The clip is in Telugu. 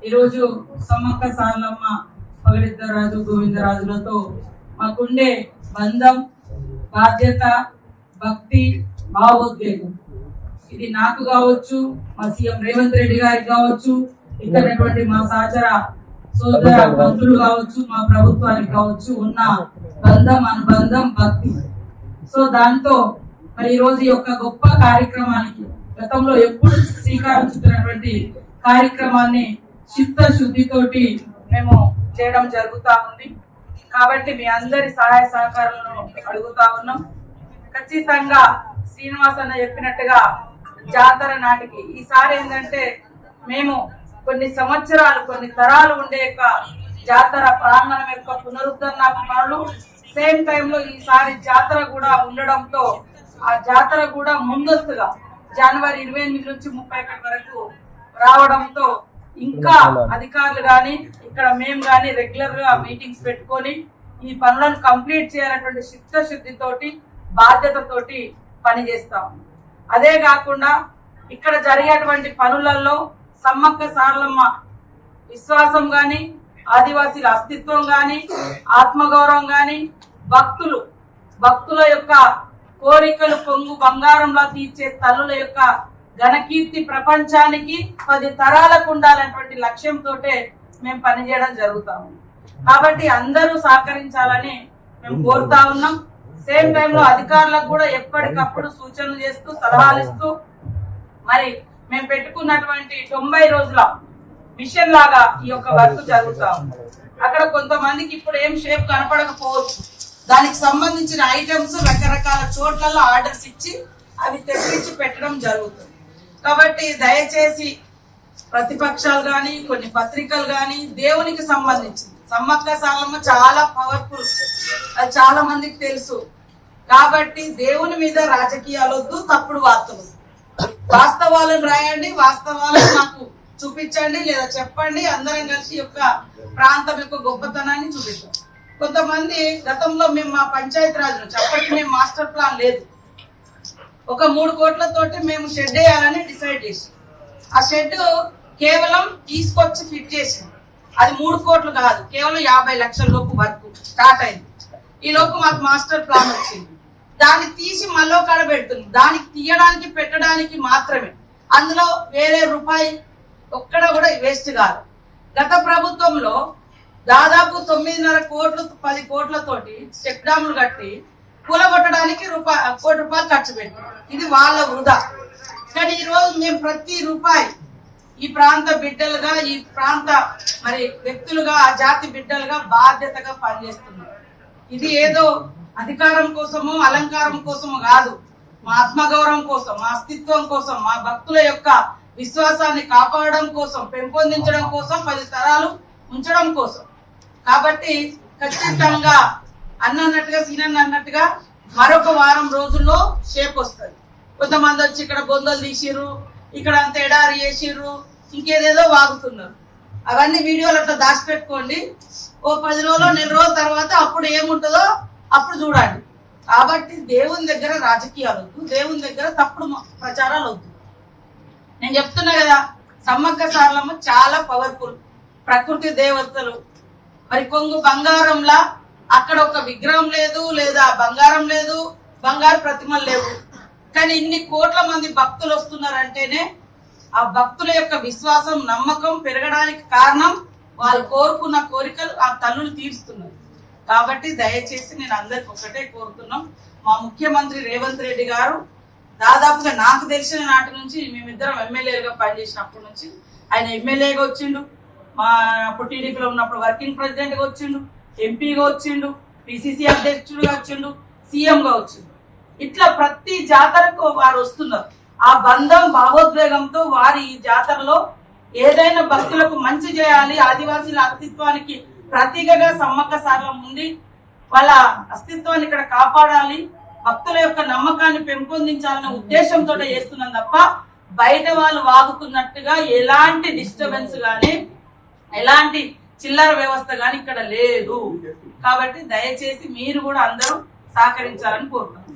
ఈరోజు సమ్మక్క సారలమ్మ పగడిద్దరాజు గోవిందరాజులతో మాకుండే బంధం, బాధ్యత, భక్తి, భావోద్వేగం ఇది నాకు కావచ్చు, మా సీఎం రేవంత్ రెడ్డి గారికి కావచ్చు, ఇక్కడ మా సహచర సోదర మంత్రులు కావచ్చు, మా ప్రభుత్వానికి కావచ్చు ఉన్న బంధం, అనుబంధం, భక్తి. సో దాంతో మరి ఈ రోజు యొక్క గొప్ప కార్యక్రమానికి గతంలో ఎప్పుడు శ్రీకారం చుట్టినటువంటి కార్యక్రమాన్ని చిత్తశుద్ధితోటి మేము చేయడం జరుగుతా ఉంది. కాబట్టి మీ అందరి సహాయ సహకారాలను అడుగుతా ఉన్నాం. ఖచ్చితంగా శ్రీనివాస్ అన్న చెప్పినట్టుగా జాతర నాటికి ఈసారి ఏంటంటే మేము కొన్ని సంవత్సరాలు, కొన్ని తరాలు ఉండే యొక్క జాతర ప్రాంగణం యొక్క పునరుద్ధరణ పనులు, సేమ్ టైంలో ఈసారి జాతర కూడా ఉండడంతో ఆ జాతర కూడా ముందస్తుగా జనవరి 28 నుంచి 31 వరకు రావడంతో ఇంకా అధికారులు గాని ఇక్కడ మేము గాని రెగ్యులర్ గా మీటింగ్స్ పెట్టుకొని ఈ పనులను కంప్లీట్ చేయాలన్నటువంటి చిత్తశుద్ధితోటి, బాధ్యతతోటి పనిచేస్తాం. అదే కాకుండా ఇక్కడ జరిగేటువంటి పనులలో సమ్మక్క సారలమ్మ విశ్వాసం గాని, ఆదివాసీల అస్తిత్వం గాని, ఆత్మగౌరవం గాని, భక్తుల యొక్క కోరికలు పొంగు బంగారంలో తీర్చే తల్లుల యొక్క ఘనకీర్తి ప్రపంచానికి 10 తరాలకు ఉండాలన్నటువంటి లక్ష్యంతో మేము పనిచేయడం జరుగుతాము. కాబట్టి అందరూ సహకరించాలని మేము కోరుతా ఉన్నాం. సేమ్ టైంలో అధికారులకు కూడా ఎప్పటికప్పుడు సూచనలు చేస్తూ, సలహాలు ఇస్తూ మరి మేము పెట్టుకున్నటువంటి 90 రోజుల మిషన్ లాగా ఈ యొక్క వర్క్ జరుగుతాం. అక్కడ కొంతమందికి ఇప్పుడు ఏం షేప్ కనపడకపోవచ్చు, దానికి సంబంధించిన ఐటమ్స్ రకరకాల చోట్లలో ఆర్డర్స్ ఇచ్చి అవి తెప్పించి పెట్టడం జరుగుతుంది. కాబట్టి దయచేసి ప్రతిపక్షాలు గాని, కొన్ని పత్రికలు గాని దేవునికి సంబంధించింది సమ్మక్క సారలమ్మ చాలా పవర్ఫుల్, అది చాలా మందికి తెలుసు. కాబట్టి దేవుని మీద రాజకీయాలు వద్దు, తప్పుడు వార్తలు, వాస్తవాలను రాయండి, వాస్తవాలను నాకు చూపించండి లేదా చెప్పండి. అందరం కలిసి యొక్క ప్రాంతం యొక్క గొప్పతనాన్ని చూపిస్తాం. కొంతమంది గతంలో మేము మా పంచాయతీ రాజు చెప్పటి మేము మాస్టర్ ప్లాన్ లేదు, ఒక 3 కోట్లతోటి మేము షెడ్ వేయాలని డిసైడ్ చేసి ఆ షెడ్ కేవలం తీసుకొచ్చి ఫిట్ చేసాం. అది 3 కోట్లు కాదు, కేవలం 50 లక్షల లోపు వర్క్ స్టార్ట్ అయింది. ఈ లోపు మాకు మాస్టర్ ప్లాన్ వచ్చింది. దాన్ని తీసి మళ్ళీ కాడ పెడుతుంది, దానికి తీయడానికి పెట్టడానికి మాత్రమే, అందులో వేరే రూపాయి ఒక్కడ కూడా వేస్ట్ కాదు. గత ప్రభుత్వంలో దాదాపు 9.5 కోట్లు 10 కోట్లతోటి చెక్ డ్యాములు కట్టి కూలగొట్టడానికి 1 కోటి రూపాయలు ఖర్చు పెట్టాం. ఇది వాళ్ళ వృధా. కానీ ఈ రోజు మేము ప్రతి రూపాయి ఈ ప్రాంత బిడ్డలుగా, ఈ ప్రాంత మరి వ్యక్తులుగా, ఆ జాతి బిడ్డలుగా బాధ్యతగా పనిచేస్తున్నాం. ఇది ఏదో అధికారం కోసమో అలంకారం కోసమో కాదు, మా ఆత్మగౌరవం కోసం, మా అస్తిత్వం కోసం, మా భక్తుల యొక్క విశ్వాసాన్ని కాపాడడం కోసం, పెంపొందించడం కోసం, 10 తరాలు ఉంచడం కోసం. కాబట్టి ఖచ్చితంగా అన్నట్టుగా సీనన్న అన్నట్టుగా మరొక వారం రోజుల్లో షేప్ వస్తుంది. కొంతమంది వచ్చి ఇక్కడ బొందలు తీసిర్రు, ఇక్కడ అంత ఎడారి చేసిర్రు, ఇంకేదేదో వాగుతున్నారు. అవన్నీ వీడియోలు అట్లా దాచిపెట్టుకోండి. ఓ 10 రోజులు 1 రోజుల తర్వాత అప్పుడు ఏముంటుందో అప్పుడు చూడండి. కాబట్టి దేవుని దగ్గర రాజకీయాలు వద్దు, దేవుని దగ్గర తప్పుడు ప్రచారాలు వద్దు. నేను చెప్తున్నా కదా, సమ్మక్క సారలమ్మ చాలా పవర్ఫుల్, ప్రకృతి దేవతలు. మరి కొంగు బంగారంలా అక్కడ ఒక విగ్రహం లేదు, లేదా బంగారం లేదు, బంగారు ప్రతిమలు లేవు. కానీ ఇన్ని కోట్ల మంది భక్తులు వస్తున్నారంటేనే ఆ భక్తుల యొక్క విశ్వాసం, నమ్మకం పెరగడానికి కారణం వాళ్ళు కోరుకున్న కోరికలు ఆ తల్లులు తీరుస్తున్నారు. కాబట్టి దయచేసి నేను అందరికి ఒకటే కోరుతున్నాం, మా ముఖ్యమంత్రి రేవంత్ రెడ్డి గారు దాదాపుగా నాకు తెలిసిన నాటి నుంచి, మేమిద్దరం ఎమ్మెల్యేలుగా పనిచేసినప్పటి నుంచి ఆయన ఎమ్మెల్యేగా వచ్చిండు, మా అప్పుడు టీడీపీలో ఉన్నప్పుడు వర్కింగ్ ప్రెసిడెంట్గా వచ్చిండు, ఎంపీగా వచ్చిండు, పిసిసి అధ్యక్షుడిగా వచ్చిండు, సీఎంగా వచ్చిండు. ఇట్లా ప్రతి జాతరకు వారు వస్తున్నారు. ఆ బంధం, భావోద్వేగంతో వారి ఈ జాతరలో ఏదైనా భక్తులకు మంచి చేయాలి, ఆదివాసీల అస్తిత్వానికి ప్రతీకగా సమ్మక్క సారలమ్మ ఉంది, వాళ్ళ అస్తిత్వాన్ని ఇక్కడ కాపాడాలి, భక్తుల యొక్క నమ్మకాన్ని పెంపొందించాలనే ఉద్దేశంతో చేస్తున్నాం తప్ప బయట వాళ్ళు వాగుతున్నట్టుగా ఎలాంటి డిస్టర్బెన్స్ గానీ, ఎలాంటి చిల్లర వ్యవస్థ గానీ ఇక్కడ లేదు. కాబట్టి దయచేసి మీరు కూడా అందరూ సహకరించాలని కోరుతున్నాం.